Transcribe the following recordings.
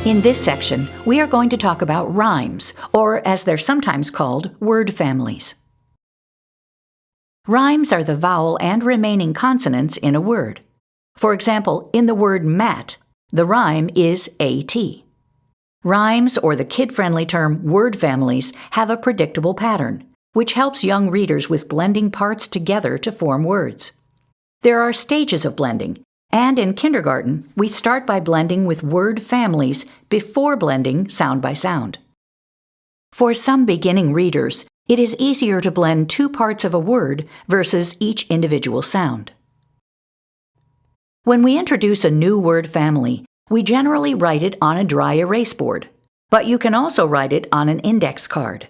In this section, we are going to talk about rhymes, or as they're sometimes called, word families. Rhymes are the vowel and remaining consonants in a word. For example, in the word mat, the rhyme is AT. Rhymes, or the kid-friendly term word families, have a predictable pattern, which helps young readers with blending parts together to form words. There are stages of blending, and in kindergarten, we start by blending with word families before blending sound by sound. For some beginning readers, it is easier to blend two parts of a word versus each individual sound. When we introduce a new word family, we generally write it on a dry erase board, but you can also write it on an index card.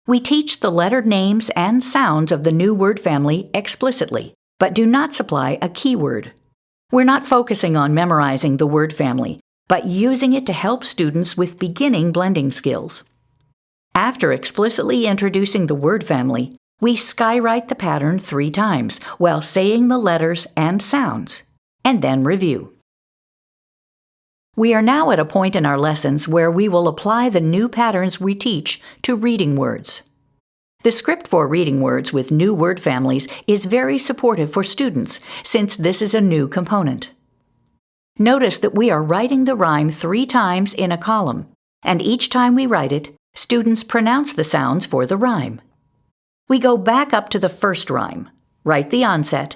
We teach the letter names and sounds of the new word family explicitly, but do not supply a keyword. We're not focusing on memorizing the word family, but using it to help students with beginning blending skills. After explicitly introducing the word family, we skywrite the pattern 3 times while saying the letters and sounds, and then review. We are now at a point in our lessons where we will apply the new patterns we teach to reading words. The script for reading words with new word families is very supportive for students since this is a new component. Notice that we are writing the rhyme 3 times in a column, and each time we write it, students pronounce the sounds for the rhyme. We go back up to the first rhyme, write the onset,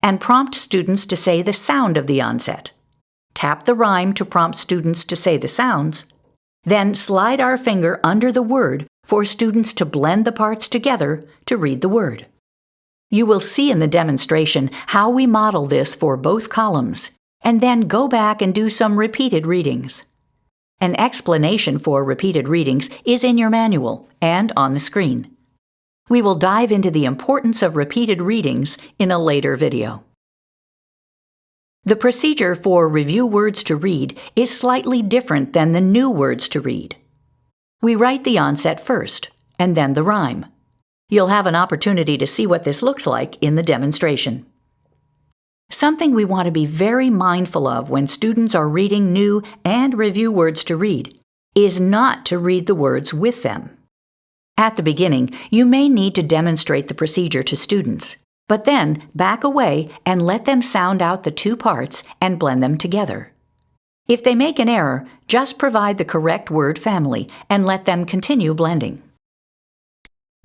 and prompt students to say the sound of the onset. Tap the rhyme to prompt students to say the sounds, then slide our finger under the word for students to blend the parts together to read the word. You will see in the demonstration how we model this for both columns, and then go back and do some repeated readings. An explanation for repeated readings is in your manual and on the screen. We will dive into the importance of repeated readings in a later video. The procedure for review words to read is slightly different than the new words to read. We write the onset first, and then the rhyme. You'll have an opportunity to see what this looks like in the demonstration. Something we want to be very mindful of when students are reading new and review words to read is not to read the words with them. At the beginning, you may need to demonstrate the procedure to students, but then back away and let them sound out the 2 parts and blend them together. If they make an error, just provide the correct word family and let them continue blending.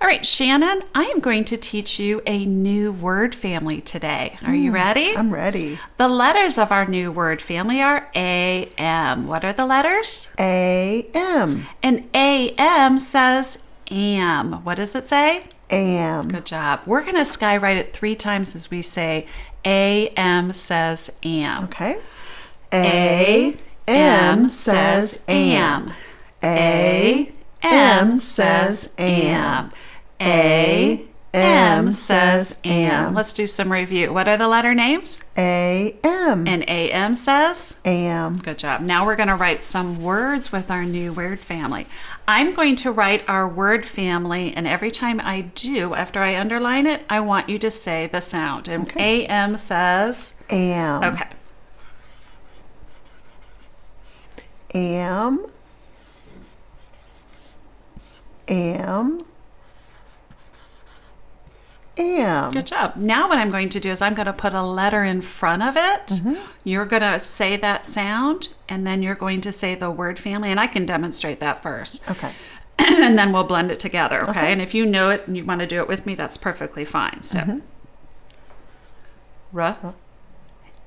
All right, Shannon, I am going to teach you a new word family today. Are you ready? I'm ready. The letters of our new word family are A-M. What are the letters? A-M. And A-M says am. What does it say? Am. Good job. We're going to skywrite it 3 times as we say A-M says am. Okay. A-M says am. A-M says am. A-M says am. Let's do some review. What are the letter names? A-M. And A-M says? Am. Good job. Now we're going to write some words with our new word family. I'm going to write our word family, and every time I do, after I underline it, I want you to say the sound. And Okay. A-M says? Am. Okay. Am. Am. Am. Good job. Now what I'm going to do is I'm going to put a letter in front of it. You're going to say that sound, and then you're going to say the word family, and I can demonstrate that first. Okay. And then we'll blend it together, okay? Okay. And if you know it and you want to do it with me, that's perfectly fine. So,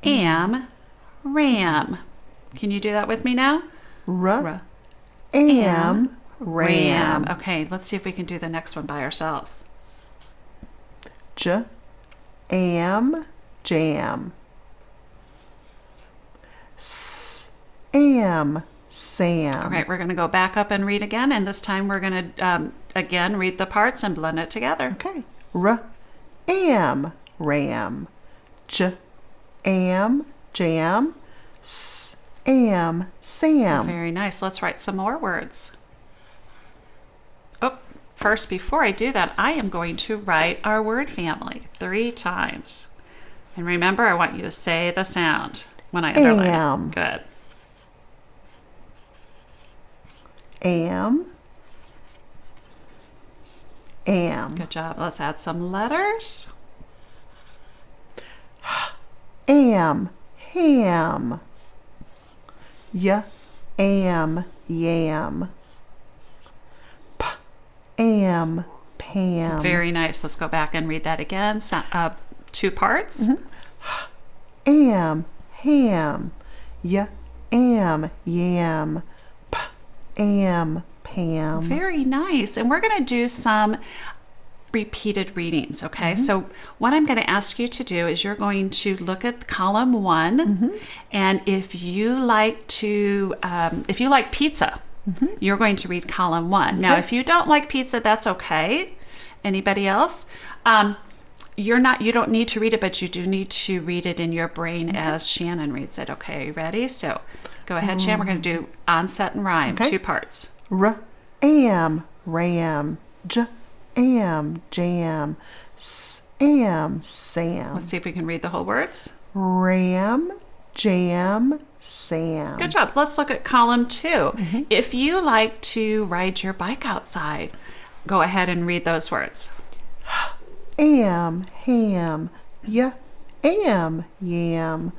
am, ram. Can you do that with me now? Am. Ram. Okay, let's see if we can do the next one by ourselves. Am. Jam. Am. Sam. Okay, we're going to go back up and read again, and this time we're going to, again, read the parts and blend it together. Okay. Am. Ram. Am. Jam. Am. Sam. Very nice. Let's write some more words. Oh, first, before I do that, I am going to write our word family 3 times. And remember, I want you to say the sound when I underline Am. it. Good. am, am. Good job. Let's add some letters. Am, ham. Am, yam. Am, Pam. Very nice. Let's go back and read that again. Two parts. Am, ham. Am, yam. Am, Pam. Very nice. And we're going to do some repeated readings, okay? So what I'm going to ask you to do is you're going to look at column 1, and if you like pizza, you're going to read column 1. Now, if you don't like pizza, that's okay. Anybody else? You don't need to read it, but you do need to read it in your brain as Shannon reads it. Okay, are you ready? So go ahead, Shannon. We're going to do onset and rhyme, 2 parts. Am, ram. Am, jam. Am, Sam. Let's see if we can read the whole words. Ram, jam, Sam. Good job. Let's look at column 2. If you like to ride your bike outside, go ahead and read those words. Am, ham. Am, yam.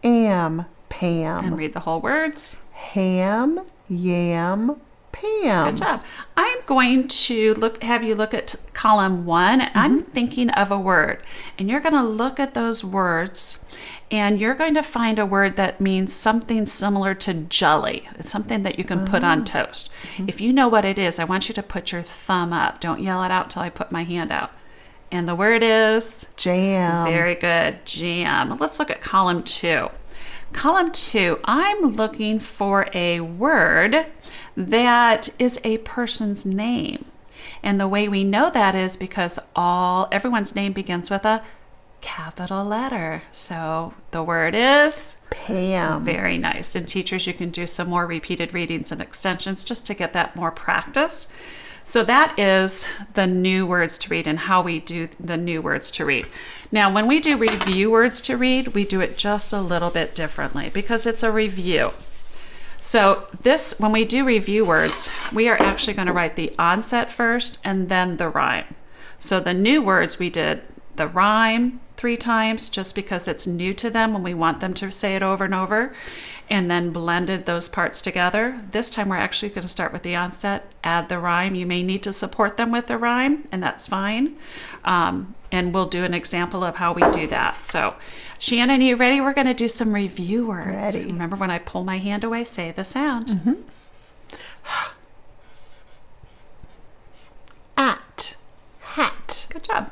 Am, Pam. And read the whole words. Ham, yam, Pam. Good job. I'm going to have you look at column 1. And I'm thinking of a word. And you're going to look at those words. And you're going to find a word that means something similar to jelly. It's something that you can put on toast. If you know what it is, I want you to put your thumb up. Don't yell it out till I put my hand out. And the word is? Jam. Very good. Jam. Let's look at column 2. Column 2, I'm looking for a word that is a person's name. And the way we know that is because everyone's name begins with a capital letter. So the word is? Pam. Very nice. And teachers, you can do some more repeated readings and extensions just to get that more practice. So that is the new words to read and how we do the new words to read. Now, when we do review words to read, we do it just a little bit differently because it's a review. So when we do review words, we are actually going to write the onset first and then the rhyme. So the new words, we did the rhyme 3 times just because it's new to them and we want them to say it over and over, and then blended those parts together. This time we're actually going to start with the onset, add the rhyme. You may need to support them with the rhyme, and that's fine. And we'll do an example of how we do that. So, Shannon, are you ready? We're going to do some review words. Ready. Remember, when I pull my hand away, say the sound. At, hat. Good job.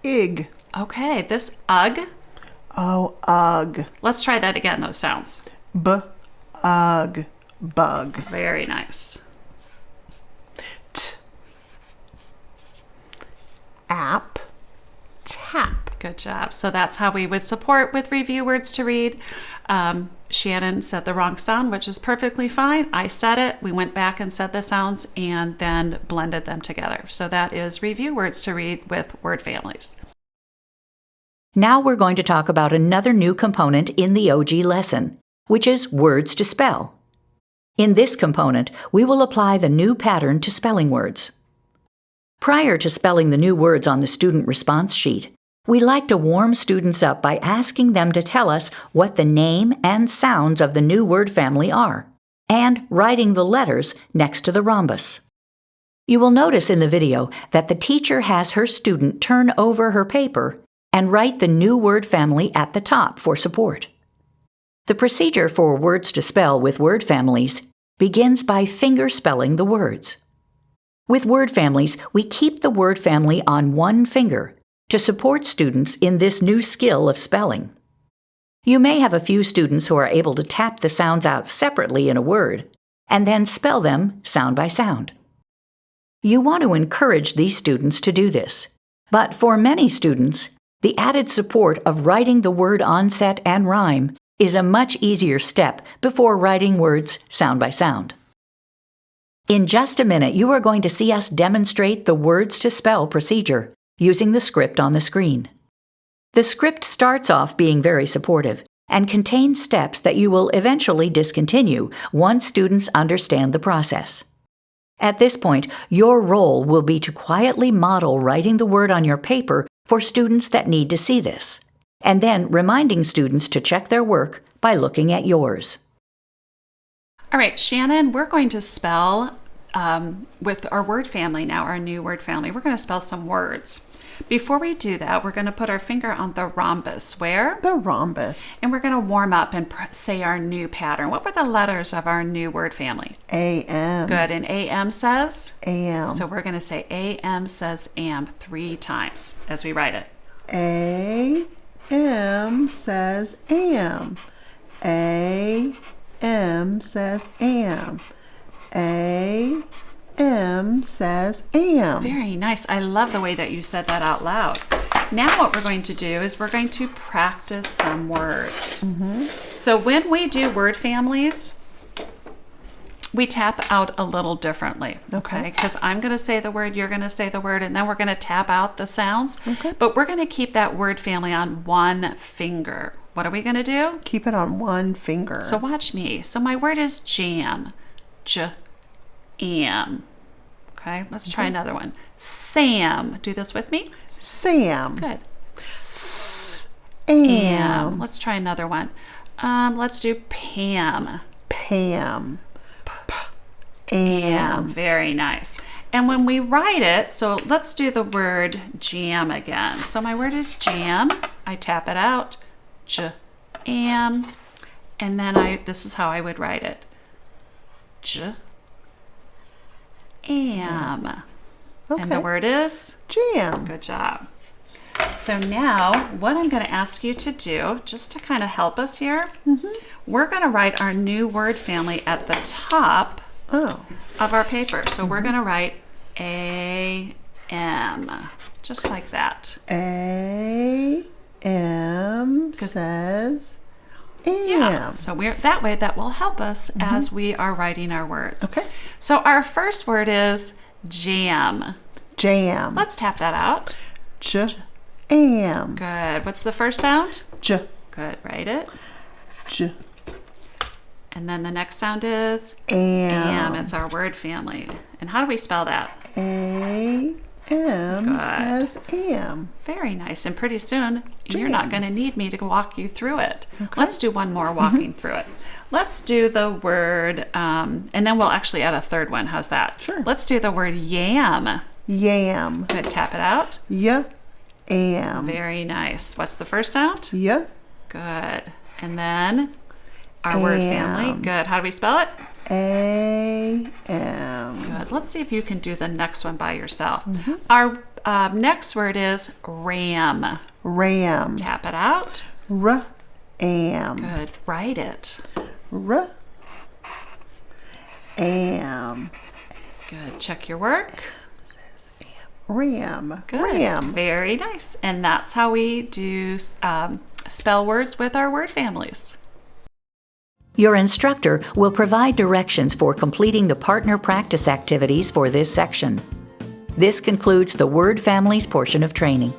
Ig. Okay, this ugh. Oh, ugh. Let's try that again, those sounds. Ugh, bug. Very nice. App, tap. Good job. So that's how we would support with review words to read. Shannon said the wrong sound, which is perfectly fine. I said it. We went back and said the sounds and then blended them together. So that is review words to read with word families. Now we're going to talk about another new component in the OG lesson, which is words to spell. In this component, we will apply the new pattern to spelling words. Prior to spelling the new words on the student response sheet, we like to warm students up by asking them to tell us what the name and sounds of the new word family are, and writing the letters next to the rhombus. You will notice in the video that the teacher has her student turn over her paper and write the new word family at the top for support. The procedure for words to spell with word families begins by finger spelling the words. With word families, we keep the word family on one finger to support students in this new skill of spelling. You may have a few students who are able to tap the sounds out separately in a word and then spell them sound by sound. You want to encourage these students to do this, but for many students, the added support of writing the word onset and rhyme is a much easier step before writing words sound by sound. In just a minute, you are going to see us demonstrate the words to spell procedure using the script on the screen. The script starts off being very supportive and contains steps that you will eventually discontinue once students understand the process. At this point, your role will be to quietly model writing the word on your paper for students that need to see this, and then reminding students to check their work by looking at yours. All right, Shannon, we're going to spell with our word family now, our new word family. We're going to spell some words. Before we do that, we're going to put our finger on the rhombus. Where? The rhombus. And we're going to warm up and say our new pattern. What were the letters of our new word family? A-M. Good. And AM says? A-M. So we're going to say AM says am 3 times as we write it. A-M says am. A-M says am. A-M says am. Very nice. I love the way that you said that out loud. Now what we're going to do is we're going to practice some words. So when we do word families, we tap out a little differently. Okay. Because I'm going to say the word, you're going to say the word, and then we're going to tap out the sounds. Okay. But we're going to keep that word family on one finger. What are we going to do? Keep it on one finger. So watch me. So my word is jam. J-am. Okay, let's try another one. Sam. Do this with me. Sam. Good. Am. Let's try another one. Let's do Pam. Pam. Am. Very nice. And when we write it, so let's do the word jam again. So my word is jam. I tap it out. J-am. And then this is how I would write it. J-am. Okay. And the word is? Jam. Good job. So now what I'm going to ask you to do, just to kind of help us here, we're going to write our new word family at the top Oh. of our paper. So we're going to write A-M, just like that. A-M says am. Yeah. So that way that will help us as we are writing our words. Okay. So our first word is jam. Jam. Let's tap that out. J-am. Good. What's the first sound? J. Good. Write it. J. And then the next sound is Am. It's our word family. And how do we spell that? A-M Good. says am. Very nice. And pretty soon, you're not Jam. going to need me to walk you through it. Let's do one more walking through it. Let's do the word, and then we'll actually add a third one. How's that? Sure. Let's do the word yam. Yam. Good. Tap it out. Y-am. Very nice. What's the first sound? Y. Good. And then our word family. Am. Good. How do we spell it? A-M. Good. Let's see if you can do the next one by yourself. Our next word is ram. Ram. Tap it out. R-am. Good. Write it. R-am. Good. Check your work. Ram. Good. Ram. Very nice. And that's how we do spell words with our word families. Your instructor will provide directions for completing the partner practice activities for this section. This concludes the word families portion of training.